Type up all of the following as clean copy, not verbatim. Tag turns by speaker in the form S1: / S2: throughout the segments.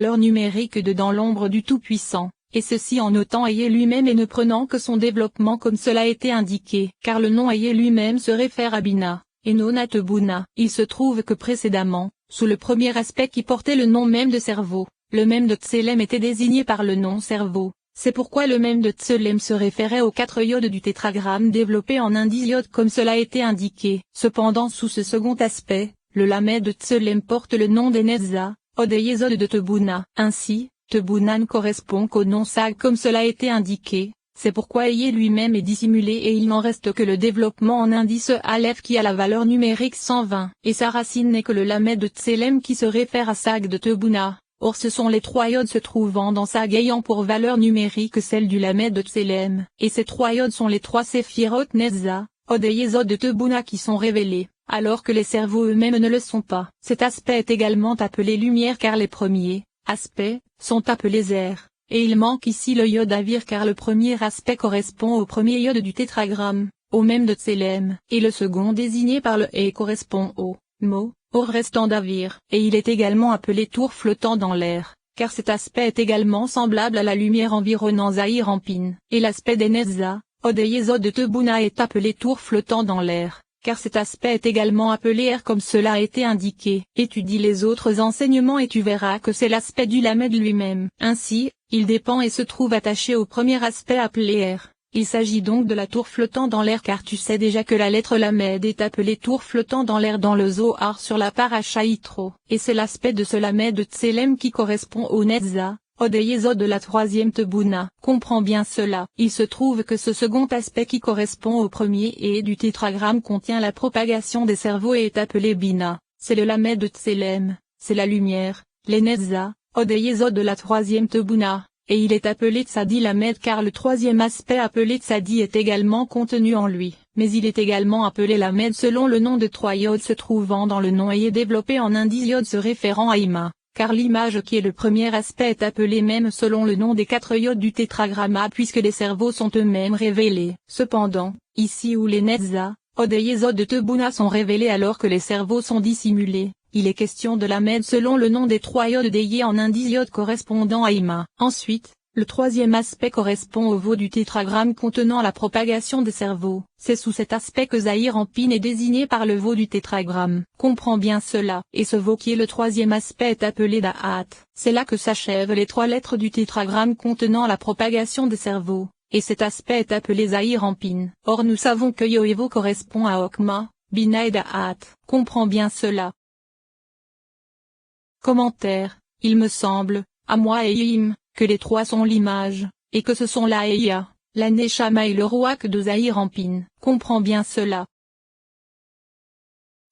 S1: valeur numérique de dans l'ombre du Tout-Puissant, et ceci en notant Ayé lui-même et ne prenant que son développement comme cela a été indiqué. Car le nom Ayé lui-même se réfère à Bina, et non à Tebuna. Il se trouve que précédemment, sous le premier aspect qui portait le nom même de cerveau, le même de Tselem était désigné par le nom cerveau. C'est pourquoi le même de Tselem se référait aux 4 iodes du tétragramme développé en indice iode comme cela a été indiqué. Cependant sous ce second aspect, le lamed de Tselem porte le nom d'Enezza, Odeyezod de Tebuna. Ainsi, Tebunan correspond qu'au nom Sag comme cela a été indiqué. C'est pourquoi Ayé lui-même est dissimulé et il n'en reste que le développement en indice Aleph qui a la valeur numérique 120. Et sa racine n'est que le lamed de Tselem qui se réfère à Sag de Tebuna. Or ce sont les 3 iodes se trouvant dans Sag ayant pour valeur numérique celle du lamed de Tselem. Et ces 3 iodes sont les 3 séphirot Nezza, Odeyezod de Tebuna qui sont révélés, alors que les cerveaux eux-mêmes ne le sont pas. Cet aspect est également appelé lumière car les premiers aspects sont appelés air. Et il manque ici le iode Avir car le premier aspect correspond au premier iode du tétragramme, au même de Tselem, et le second désigné par le E correspond au mot, au restant d'Avir. Et il est également appelé tour flottant dans l'air, car cet aspect est également semblable à la lumière environnant Zahir Ampin. Et l'aspect d'Enezza, Odeyezod de Tebuna est appelé tour flottant dans l'air, car cet aspect est également appelé air comme cela a été indiqué. Étudie les autres enseignements et tu verras que c'est l'aspect du lamed lui-même. Ainsi, il dépend et se trouve attaché au premier aspect appelé air. Il s'agit donc de la tour flottant dans l'air car tu sais déjà que la lettre lamed est appelée tour flottant dans l'air dans le Zohar sur la paracha Yitro. Et c'est l'aspect de ce lamed de Tselem qui correspond au Nezza, Odeyezod de la 3e Tebuna. Comprends bien cela. Il se trouve que ce second aspect qui correspond au premier et du tétragramme contient la propagation des cerveaux et est appelé Bina. C'est le lamed de Tselem, c'est la lumière, les Nezza, Odeyezod de la 3e Tebuna. Et il est appelé Tzadi Lamed car le 3e aspect appelé Tzadi est également contenu en lui. Mais il est également appelé Lamed selon le nom de 3 iodes se trouvant dans le nom Ayé développé en indice iode se référant à Ima. Car l'image qui est le premier aspect est appelée même selon le nom des 4 iodes du tétragramma puisque les cerveaux sont eux-mêmes révélés. Cependant, ici où les Nezza, Odeyezod de Tebuna sont révélés alors que les cerveaux sont dissimulés, il est question de Lamed selon le nom des 3 iodes d'Ayé en indice iode correspondant à Ima. Ensuite, le 3e aspect correspond au veau du tétragramme contenant la propagation des cerveaux. C'est sous cet aspect que Zahir Ampin est désigné par le veau du tétragramme. Comprends bien cela. Et ce veau qui est le 3e aspect est appelé Da'at. C'est là que s'achèvent les 3 lettres du tétragramme contenant la propagation des cerveaux. Et cet aspect est appelé Zahir Ampin. Or nous savons que Yoévo correspond à Okma, Bina et Da'at. Comprends bien cela. Commentaire. Il me semble, à moi et Yim, que les 3 sont l'image, et que ce sont la Eya, la Neshama et le Roak de Zahir Ampin. Comprends bien cela.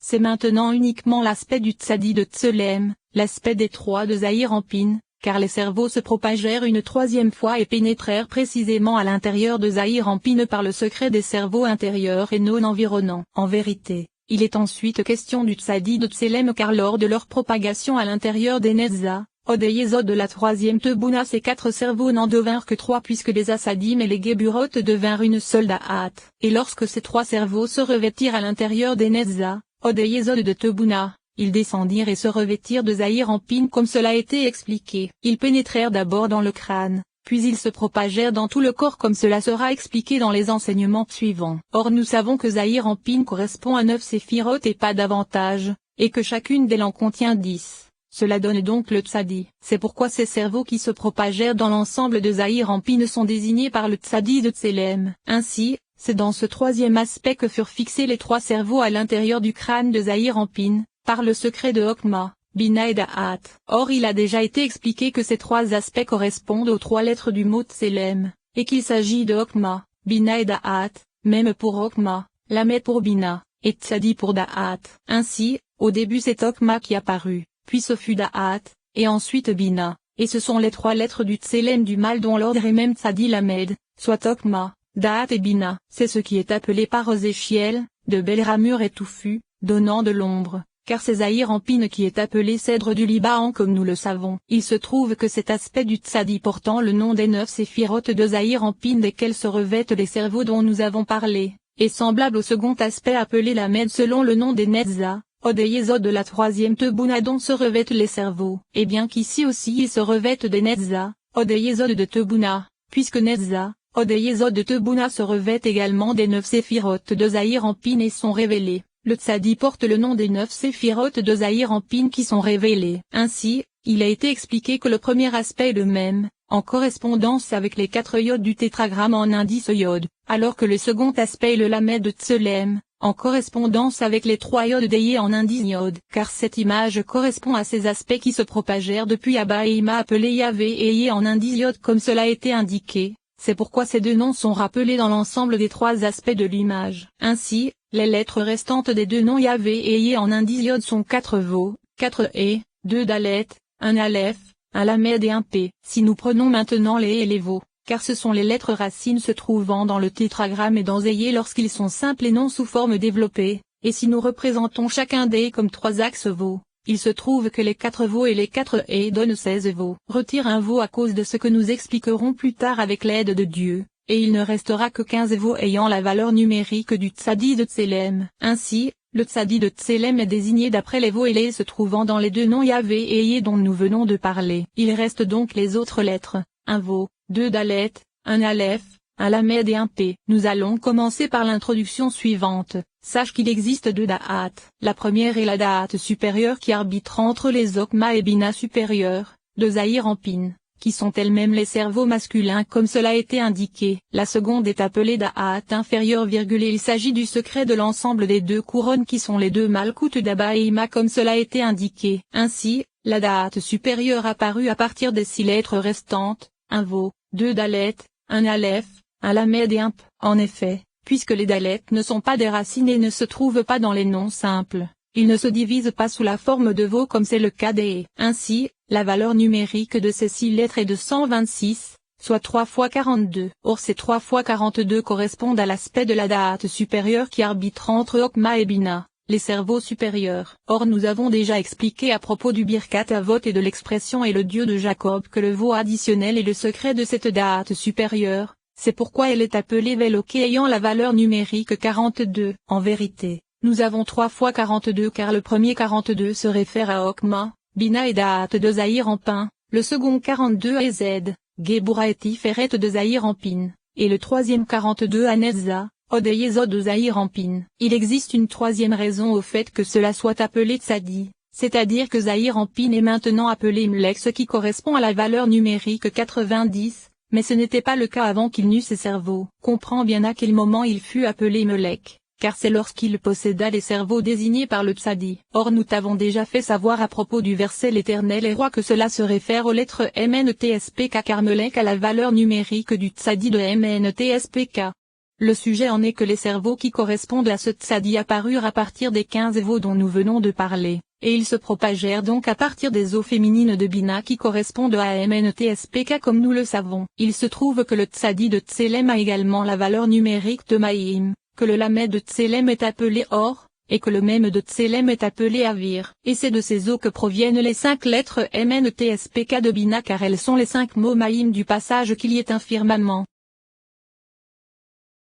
S1: C'est maintenant uniquement l'aspect du Tzadi de Tselem, l'aspect des 3 de Zahir Ampin, car les cerveaux se propagèrent une 3e fois et pénétrèrent précisément à l'intérieur de Zahir Ampin par le secret des cerveaux intérieurs et non environnants. En vérité, il est ensuite question du Tzadi de Tselem car lors de leur propagation à l'intérieur des Nezza, Odeyezod de la 3e Tebuna ces 4 cerveaux n'en devinrent que 3 puisque les Assadim et les Geburot devinrent une seule Da'at. Et lorsque ces 3 cerveaux se revêtirent à l'intérieur des Nezza, Odeyezod de Tebuna, ils descendirent et se revêtirent de Zahir Ampin comme cela a été expliqué. Ils pénétrèrent d'abord dans le crâne, puis ils se propagèrent dans tout le corps comme cela sera expliqué dans les enseignements suivants. Or nous savons que Zahir Ampin correspond à 9 séphirotes et pas davantage, et que chacune d'elles en contient 10. Cela donne donc le Tzadi. C'est pourquoi ces cerveaux qui se propagèrent dans l'ensemble de Zahir Ampin sont désignés par le Tzadi de Tselem. Ainsi, c'est dans ce 3e aspect que furent fixés les 3 cerveaux à l'intérieur du crâne de Zahir Ampin, par le secret de Okma, Bina et Da'at. Or il a déjà été expliqué que ces 3 aspects correspondent aux 3 lettres du mot Tselem, et qu'il s'agit de Okma, Bina et Da'at, même pour Okma, Lamed pour Bina, et Tzadi pour Da'at. Ainsi, au début c'est Okma qui apparut, puis ce fut Da'at, et ensuite Bina, et ce sont les 3 lettres du Tselem du mal dont l'ordre est même Tzadi Lamed, soit Okma, Da'at et Bina. C'est ce qui est appelé par Ézéchiel, de belles ramures et touffues, donnant de l'ombre. Car c'est Zahir Ampin qui est appelé cèdre du Liban comme nous le savons. Il se trouve que cet aspect du Tzadi portant le nom des 9 séphirotes de Zahir Ampin desquels se revêtent les cerveaux dont nous avons parlé, est semblable au second aspect appelé Lamed selon le nom des Nezza, Odeyezod de la troisième Tebuna dont se revêtent les cerveaux. Et bien qu'ici aussi ils se revêtent des Netza, Odeyezod de Tebuna, puisque Netza, Odeyezod de Tebuna se revêtent également des 9 séphirotes de Zahir Anpin et sont révélés. Le Tzadi porte le nom des 9 séphirotes de Zahir Anpin qui sont révélés. Ainsi, il a été expliqué que le premier aspect est le même, en correspondance avec les 4 yodes du tétragramme en indice yode, alors que le second aspect est le lamed de Tselem, en correspondance avec les 3 yodes d'Eye en indice yode. Car cette image correspond à ces aspects qui se propagèrent depuis Abba et Ima appelés Yahvé et Eye en indice yode comme cela a été indiqué. C'est pourquoi ces deux noms sont rappelés dans l'ensemble des 3 aspects de l'image. Ainsi, les lettres restantes des deux noms Yahvé et Eye en indice yode sont 4 Vav, 4 E, 2 Dalet, un Aleph, un Lamed et un P. Si nous prenons maintenant les et les Vav, car ce sont les lettres racines se trouvant dans le tétragramme et dans Eye lorsqu'ils sont simples et non sous forme développée, et si nous représentons chacun des comme 3 axes Vav, il se trouve que les 4 Vav et les 4 E donnent 16 Vav. Retire un Vav à cause de ce que nous expliquerons plus tard avec l'aide de Dieu, et il ne restera que 15 Vav ayant la valeur numérique du Tzadi de Tselem. Ainsi, le Tzadi de Tselem est désigné d'après les Vav et les se trouvant dans les deux noms Yahvé et Eye dont nous venons de parler. Il reste donc les autres lettres, un Vav, 2 Dalet, un Aleph, un Lamed et un P. Nous allons commencer par l'introduction suivante. Sache qu'il existe 2 Da'at. La première est la Da'at supérieure qui arbitre entre les Okma et Bina supérieures, de Zahir Anpin, qui sont elles-mêmes les cerveaux masculins comme cela a été indiqué. La seconde est appelée Da'at inférieure, et il s'agit du secret de l'ensemble des 2 couronnes qui sont les 2 Malkout d'Abba et Ima comme cela a été indiqué. Ainsi, la Da'at supérieure apparut à partir des 6 lettres restantes, un Vav, 2 Dalet, un Aleph, un Lamed et un P. En effet, puisque les Dalets ne sont pas des racines et ne se trouvent pas dans les noms simples, ils ne se divisent pas sous la forme de Vav comme c'est le cas des. Ainsi, la valeur numérique de ces 6 lettres est de 126, soit 3 fois 42. Or ces 3 fois 42 correspondent à l'aspect de la Da'at supérieure qui arbitre entre Okma et Bina, les cerveaux supérieurs. Or nous avons déjà expliqué à propos du Birkat Avot et de l'expression et le Dieu de Jacob que le Vav additionnel est le secret de cette Da'at supérieure, c'est pourquoi elle est appelée Veloké ayant la valeur numérique 42. En vérité, nous avons 3 fois 42 car le premier 42 se réfère à Okma, Bina et Da'at de Zahir Anpin, le second 42 à Z, Gebura et Tiferet de Zahir Anpin, et le troisième 42 à Netza, Odeyezod de Zahir Anpin. Il existe une troisième raison au fait que cela soit appelé Tzadi, c'est-à-dire que Zahir Anpin est maintenant appelé Mlek, ce qui correspond à la valeur numérique 90, mais ce n'était pas le cas avant qu'il n'eût ses cerveaux. Comprends bien à quel moment il fut appelé Melek, car c'est lorsqu'il posséda les cerveaux désignés par le Tzadi. Or nous t'avons déjà fait savoir à propos du verset l'Éternel est roi que cela se réfère aux lettres MNTSPK car Melek a la valeur numérique du Tzadi de MNTSPK. Le sujet en est que les cerveaux qui correspondent à ce Tzadi apparurent à partir des 15 Vav dont nous venons de parler, et ils se propagèrent donc à partir des eaux féminines de Bina qui correspondent à MNTSPK comme nous le savons. Il se trouve que le Tzadi de Tselem a également la valeur numérique de Maïm, que le Lamed de Tselem est appelé Or, et que le Mem de Tselem est appelé Avir. Et c'est de ces eaux que proviennent les 5 lettres MNTSPK de Bina car elles sont les 5 mots Maïm du passage qu'il y ait un firmament.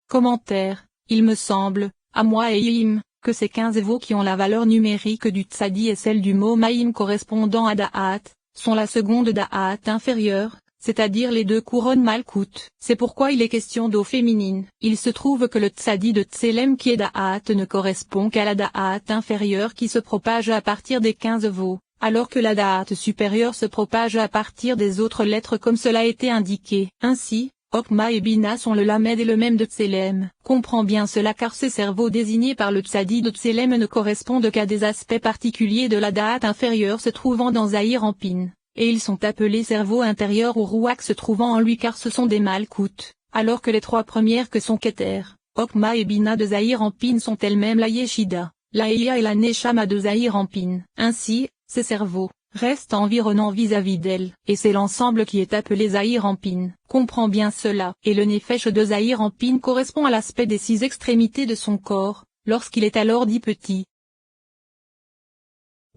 S1: Commentaire, il me semble, à moi et Yim, que ces 15 Vav qui ont la valeur numérique du Tzadi et celle du mot Maïm correspondant à Da'at, sont la seconde Da'at inférieure, c'est-à-dire les 2 couronnes Malkout. C'est pourquoi il est question d'eau féminine. Il se trouve que le Tzadi de Tselem qui est Da'at ne correspond qu'à la Da'at inférieure qui se propage à partir des 15 Vav, alors que la Da'at supérieure se propage à partir des autres lettres comme cela a été indiqué. Ainsi, Okma et Bina sont le Lamed et le Mem de Tselem. Comprends bien cela car ces cerveaux désignés par le Tzadi de Tselem ne correspondent qu'à des aspects particuliers de la Da'at inférieure se trouvant dans Zahir Anpin, et ils sont appelés cerveaux intérieurs ou Rouak se trouvant en lui car ce sont des Malkout, alors que les 3 premières que sont Keter, Okma et Bina de Zahir Anpin sont elles-mêmes la Yeshida, la Eya et la Neshama de Zahir Anpin. Ainsi, ces cerveaux reste environnant vis-à-vis d'elle, et c'est l'ensemble qui est appelé Zahir Anpin. Comprends bien cela. Et le Nefesh de Zahir Anpin correspond à l'aspect des 6 extrémités de son corps, lorsqu'il est alors dit petit.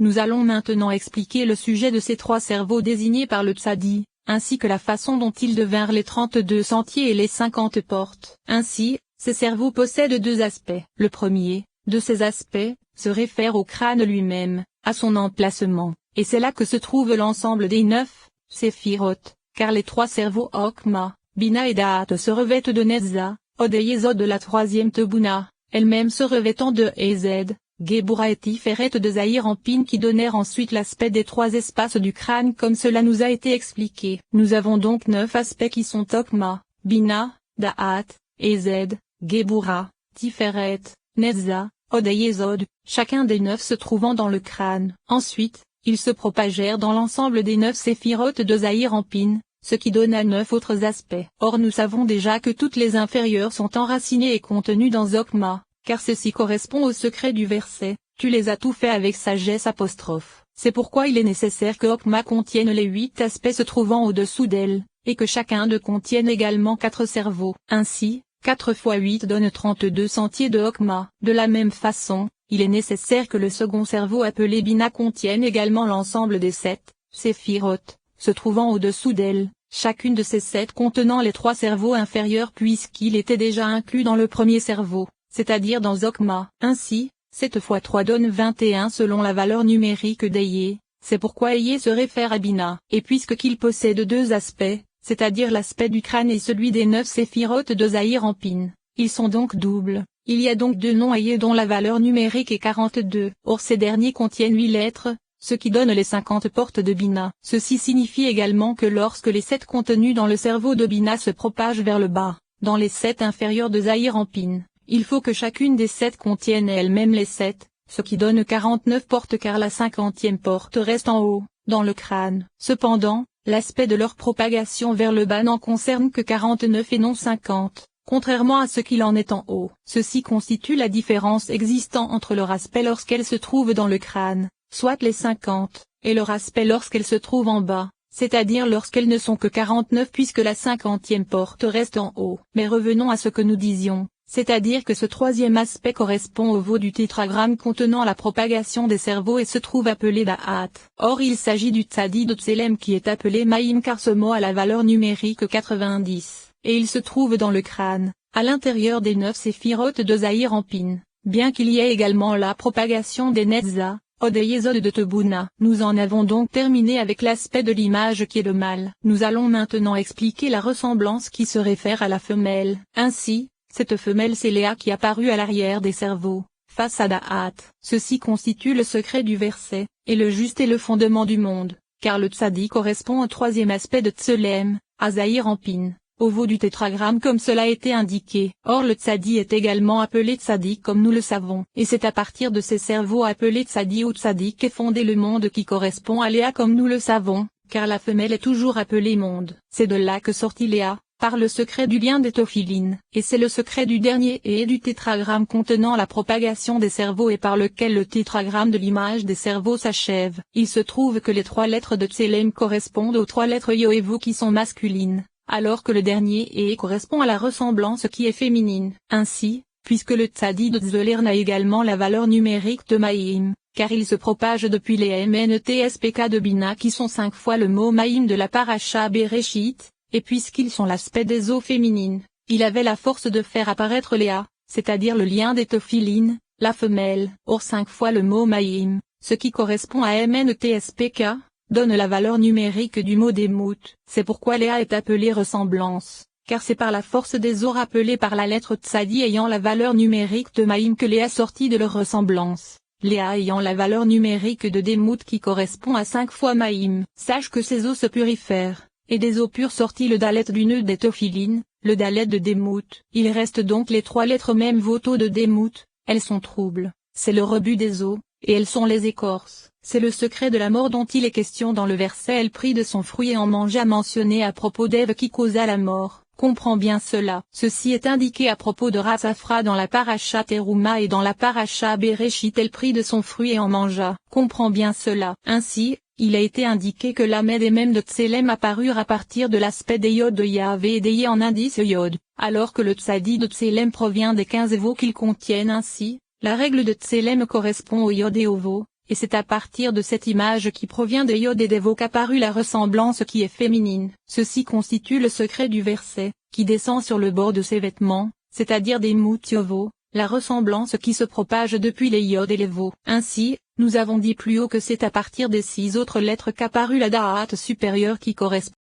S1: Nous allons maintenant expliquer le sujet de ces 3 cerveaux désignés par le Tzadi, ainsi que la façon dont ils devinrent les 32 sentiers et les 50 portes. Ainsi, ces cerveaux possèdent 2 aspects. Le premier, de ces aspects, se réfère au crâne lui-même, à son emplacement, et c'est là que se trouve l'ensemble des 9 séphirotes, car les 3 cerveaux Okma, Bina et Da'at se revêtent de Netza, Od et Yesod de la troisième Tebuna, elle-même se revêtant de Ez, Gebura et Tiferet de Zahir en Pin qui donnèrent ensuite l'aspect des 3 espaces du crâne comme cela nous a été expliqué. Nous avons donc 9 aspects qui sont Okma, Bina, Da'at, Ez, Gebura, Tiferet, Netza, Od et Yesod, chacun des 9 se trouvant dans le crâne. Ensuite, ils se propagèrent dans l'ensemble des 9 séphirotes de Zahir en Pin, ce qui donna 9 autres aspects. Or nous savons déjà que toutes les inférieures sont enracinées et contenues dans Okma, car ceci correspond au secret du verset, tu les as tout fait avec sagesse apostrophe. C'est pourquoi il est nécessaire que Okma contienne les 8 aspects se trouvant au-dessous d'elle, et que chacun d'eux contienne également 4 cerveaux. Ainsi, 4 fois 8 donne 32 sentiers de Okma. De la même façon, il est nécessaire que le second cerveau appelé Bina contienne également l'ensemble des 7 séphirotes, se trouvant au-dessous d'elle, chacune de ces 7 contenant les 3 cerveaux inférieurs puisqu'il était déjà inclus dans le premier cerveau, c'est-à-dire dans Okma. Ainsi, 7 fois 3 donne 21 selon la valeur numérique d'Eye, c'est pourquoi Eye se réfère à Bina. Et puisque qu'il possède 2 aspects, c'est-à-dire l'aspect du crâne et celui des 9 séphirotes de Zahir en Pin, ils sont donc doubles. Il y a donc 2 noms Eye dont la valeur numérique est 42. Or ces derniers contiennent 8 lettres, ce qui donne les 50 portes de Bina. Ceci signifie également que lorsque les 7 contenus dans le cerveau de Bina se propagent vers le bas, dans les 7 inférieurs de Zahir en Pin, il faut que chacune des 7 contienne elle-même les 7, ce qui donne 49 portes car la 50e porte reste en haut, dans le crâne. Cependant, l'aspect de leur propagation vers le bas n'en concerne que 49 et non 50, contrairement à ce qu'il en est en haut. Ceci constitue la différence existant entre leur aspect lorsqu'elle se trouve dans le crâne, soit les 50, et leur aspect lorsqu'elles se trouvent en bas, c'est-à-dire lorsqu'elles ne sont que 49 puisque la 50e porte reste en haut. Mais revenons à ce que nous disions. C'est-à-dire que ce troisième aspect correspond au veau du tétragramme contenant la propagation des cerveaux et se trouve appelé Da'at. Or il s'agit du Tzadi de Tselem qui est appelé Maïm car ce mot a la valeur numérique 90, et il se trouve dans le crâne, à l'intérieur des 9 séphirotes de Zahir en Pin, bien qu'il y ait également la propagation des Netza, Od et Yesod de Tebuna. Nous en avons donc terminé avec l'aspect de l'image qui est le mâle. Nous allons maintenant expliquer la ressemblance qui se réfère à la femelle. Ainsi, cette femelle c'est Léa qui apparut à l'arrière des cerveaux, face à Da'at. Ceci constitue le secret du verset, et le juste est le fondement du monde, car le Tzadi correspond au troisième aspect de Tselem, à Zahir en Pin, au veau du tétragramme comme cela a été indiqué. Or le Tzadi est également appelé Tzadi comme nous le savons, et c'est à partir de ces cerveaux appelés Tzadi ou Tzadi qu'est fondé le monde qui correspond à Léa comme nous le savons, car la femelle est toujours appelée monde. C'est de là que sortit Léa, par le secret du lien des tophilines, et c'est le secret du dernier et du tétragramme contenant la propagation des cerveaux et par lequel le tétragramme de l'image des cerveaux s'achève. Il se trouve que les 3 lettres de Tselem correspondent aux 3 lettres Yo et Vou qui sont masculines, alors que le dernier et correspond à la ressemblance qui est féminine. Ainsi, puisque le Tzadi de Tzelern a également la valeur numérique de Maïm, car il se propage depuis les MNTSPK de Bina qui sont 5 fois le mot Maïm de la Paracha Bereshit, et puisqu'ils sont l'aspect des eaux féminines, il avait la force de faire apparaître Léa, c'est-à-dire le lien des tophilines, la femelle. Or 5 fois le mot Maïm, ce qui correspond à MNTSPK, donne la valeur numérique du mot Demout. C'est pourquoi Léa est appelée ressemblance, car c'est par la force des eaux rappelées par la lettre Tzadi ayant la valeur numérique de Maïm que Léa sortit de leur ressemblance. Léa ayant la valeur numérique de Demout qui correspond à 5 fois Maïm. Sache que ces eaux se purifèrent, et des eaux pures sortit le dalet du nœud des tophilines, le dalet de Demout. Il reste donc les 3 lettres même voto de Demout, elles sont troubles, c'est le rebut des eaux, et elles sont les écorces. C'est le secret de la mort dont il est question dans le verset elle prit de son fruit et en mangea mentionné à propos d'Ève qui causa la mort. Comprends bien cela. Ceci est indiqué à propos de Ratsafra dans la paracha Teruma et dans la paracha Bereshit elle prit de son fruit et en mangea. Comprends bien cela. Ainsi, il a été indiqué que l'Amed et même de Tselem apparurent à partir de l'aspect des Yod de Yahvé et des Yé en indice Yod, alors que le Tzadi de Tselem provient des 15 veaux qu'ils contiennent. Ainsi, la règle de Tselem correspond au Yod et au veau, et c'est à partir de cette image qui provient des Yod et des veaux qu'apparut la ressemblance qui est féminine. Ceci constitue le secret du verset, qui descend sur le bord de ses vêtements, c'est-à-dire des moutiovo, la ressemblance qui se propage depuis les Yod et les Vav. Ainsi, nous avons dit plus haut que c'est à partir des 6 autres lettres qu'apparut la Da'at supérieure qui correspond